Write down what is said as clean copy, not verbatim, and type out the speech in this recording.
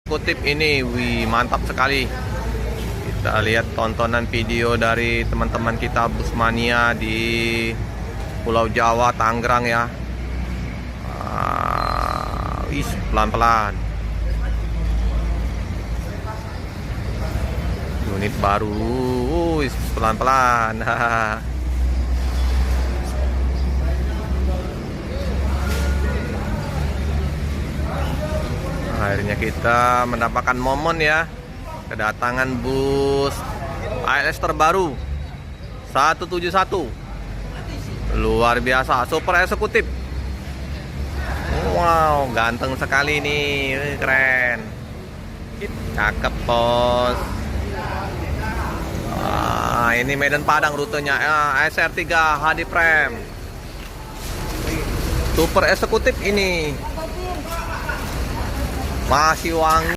Kutip ini, wih mantap sekali. Kita lihat tontonan video dari teman-teman kita Busmania di Pulau Jawa, Tangerang ya. Wih, pelan-pelan. Unit baru, wih, pelan-pelan. Akhirnya kita mendapatkan momen ya, kedatangan bus ALS terbaru 171. Luar biasa, super eksekutif. Wow, ganteng sekali nih, keren. Cakep bos. Ini Medan Padang rutenya, SR3 HD Prem. Super eksekutif ini. Masih wangi.